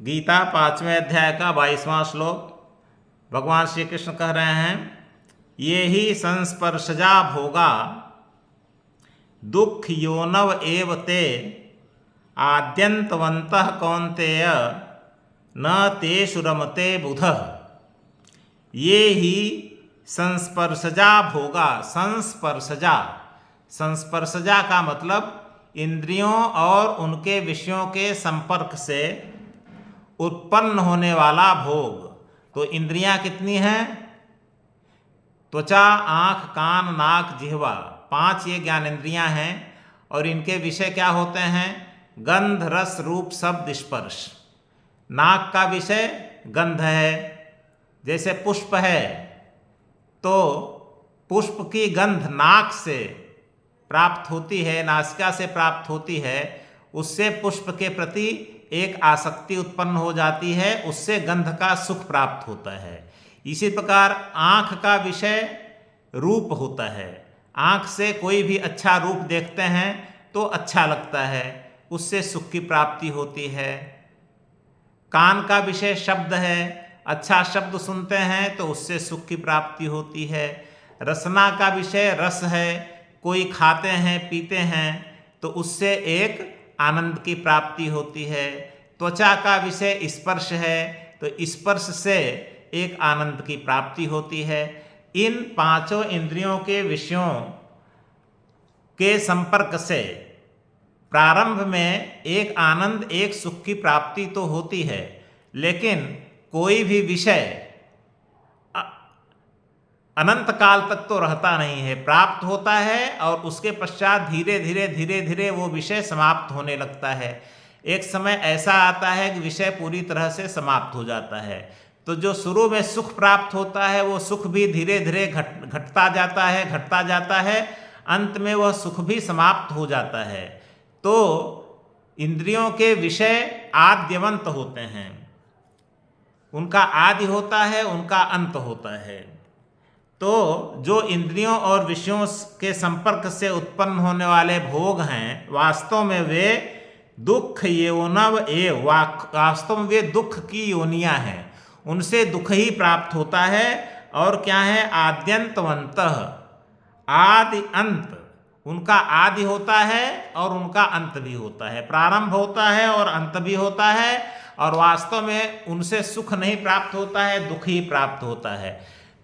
गीता 5वें अध्याय का 22वां श्लोक। भगवान श्री कृष्ण कह रहे हैं, ये ही संस्पर्शजा भोगा दुख योनव एव ते आद्यंतवन्तः कौन्तेय न तेषु रमते बुधः। ये ही संस्पर्शजा भोगा। संस्पर्शजा का मतलब इंद्रियों और उनके विषयों के संपर्क से उत्पन्न होने वाला भोग। तो इंद्रियां कितनी हैं? त्वचा, आँख, कान, नाक, जिह्वा, 5 ये ज्ञानेंद्रियां हैं। और इनके विषय क्या होते हैं? गंध, रस, रूप, शब्द, स्पर्श। नाक का विषय गंध है। जैसे पुष्प है तो पुष्प की गंध नाक से प्राप्त होती है, नासिका से प्राप्त होती है। उससे पुष्प के प्रति एक आसक्ति उत्पन्न हो जाती है, उससे गंध का सुख प्राप्त होता है। इसी प्रकार आँख का विषय रूप होता है। आँख से कोई भी अच्छा रूप देखते हैं तो अच्छा लगता है, उससे सुख की प्राप्ति होती है। कान का विषय शब्द है, अच्छा शब्द सुनते हैं तो उससे सुख की प्राप्ति होती है। रसना का विषय रस है, कोई खाते हैं पीते हैं तो उससे एक आनंद की प्राप्ति होती है। त्वचा का विषय स्पर्श है, तो स्पर्श से एक आनंद की प्राप्ति होती है। इन 5 इंद्रियों के विषयों के संपर्क से प्रारंभ में एक आनंद, एक सुख की प्राप्ति तो होती है, लेकिन कोई भी विषय अनंत काल तक तो रहता नहीं है। प्राप्त होता है और उसके पश्चात धीरे धीरे वो विषय समाप्त होने लगता है। एक समय ऐसा आता है कि विषय पूरी तरह से समाप्त हो जाता है। तो जो शुरू में सुख प्राप्त होता है वो सुख भी धीरे धीरे घटता जाता है। अंत में वह सुख भी समाप्त हो जाता है। तो इंद्रियों के विषय आद्यवंत होते हैं, उनका आदि होता है, उनका अंत होता है। तो जो इंद्रियों और विषयों के संपर्क से उत्पन्न होने वाले भोग हैं, वास्तव में वे दुख योनव एव, वास्तव में वे दुख की योनियां हैं। उनसे दुख ही प्राप्त होता है। और क्या है? आद्यंतवन्तः, आदि अंत। उनका आदि होता है और उनका अंत भी होता है। प्रारंभ होता है और अंत भी होता है। और वास्तव में उनसे सुख नहीं प्राप्त होता है, दुख ही प्राप्त होता है।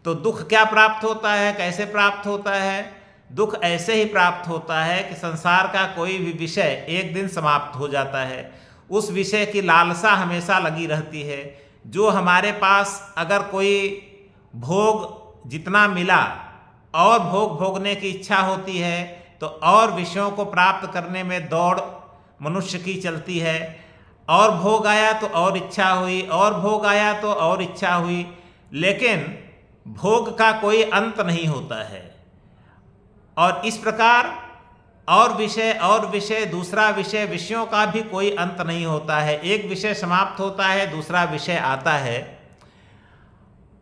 तो दुख क्या प्राप्त होता है, कैसे प्राप्त होता है? दुख ऐसे ही प्राप्त होता है कि संसार का कोई भी विषय एक दिन समाप्त हो जाता है। उस विषय की लालसा हमेशा लगी रहती है। जो हमारे पास अगर कोई भोग जितना मिला और भोग भोगने की इच्छा होती है तो और विषयों को प्राप्त करने में दौड़ मनुष्य की चलती है। और भोग आया तो और इच्छा हुई, और भोग आया तो और इच्छा हुई, लेकिन भोग का कोई अंत नहीं होता है। और इस प्रकार और विषय, दूसरा विषय, विषयों का भी कोई अंत नहीं होता है। एक विषय समाप्त होता है, दूसरा विषय आता है।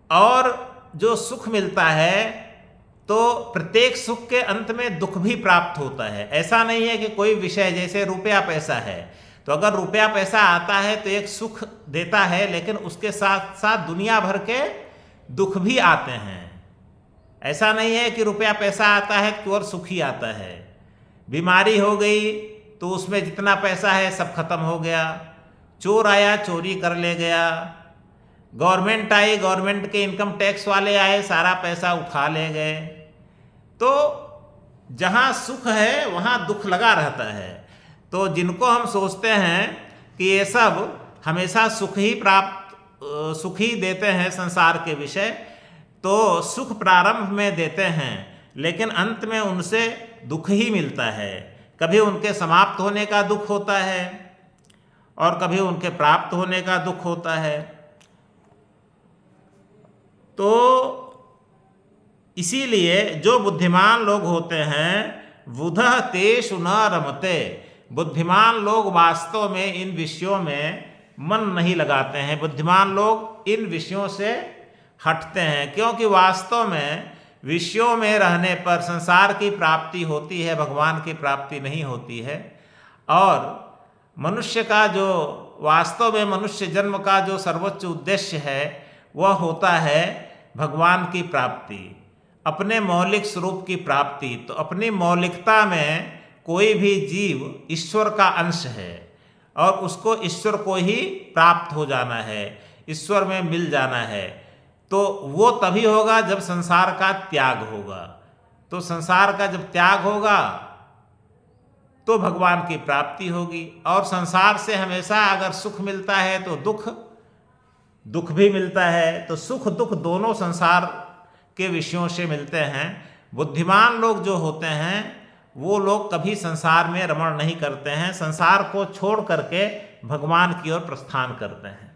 और जो सुख मिलता है तो प्रत्येक सुख के अंत में दुख भी प्राप्त होता है। ऐसा नहीं है कि कोई विषय, जैसे रुपया पैसा है, तो अगर रुपया पैसा आता है तो एक सुख देता है, लेकिन उसके साथ साथ दुनिया भर के दुख भी आते हैं। ऐसा नहीं है कि रुपया पैसा आता है तो और सुख ही आता है। बीमारी हो गई तो उसमें जितना पैसा है सब खत्म हो गया। चोर आया, चोरी कर ले गया। गवर्नमेंट आई, गवर्नमेंट के इनकम टैक्स वाले आए, सारा पैसा उठा ले गए। तो जहाँ सुख है वहाँ दुख लगा रहता है। तो जिनको हम सोचते हैं कि ये सब हमेशा सुख ही देते हैं संसार के विषय, तो सुख प्रारंभ में देते हैं, लेकिन अंत में उनसे दुख ही मिलता है। कभी उनके समाप्त होने का दुख होता है और कभी उनके प्राप्त होने का दुख होता है। तो इसीलिए जो बुद्धिमान लोग होते हैं, बुधः तेषु न रमते, बुद्धिमान लोग वास्तव में इन विषयों में मन नहीं लगाते हैं। बुद्धिमान लोग इन विषयों से हटते हैं, क्योंकि वास्तव में विषयों में रहने पर संसार की प्राप्ति होती है, भगवान की प्राप्ति नहीं होती है। और मनुष्य का जो वास्तव में मनुष्य जन्म का जो सर्वोच्च उद्देश्य है वह होता है भगवान की प्राप्ति, अपने मौलिक स्वरूप की प्राप्ति। तो अपनी मौलिकता में कोई भी जीव ईश्वर का अंश है और उसको ईश्वर को ही प्राप्त हो जाना है, ईश्वर में मिल जाना है। तो वो तभी होगा जब संसार का त्याग होगा। तो संसार का जब त्याग होगा तो भगवान की प्राप्ति होगी। और संसार से हमेशा अगर सुख मिलता है तो दुख भी मिलता है। तो सुख दुख दोनों संसार के विषयों से मिलते हैं। बुद्धिमान लोग जो होते हैं वो लोग कभी संसार में रमण नहीं करते हैं, संसार को छोड़ करके भगवान की ओर प्रस्थान करते हैं।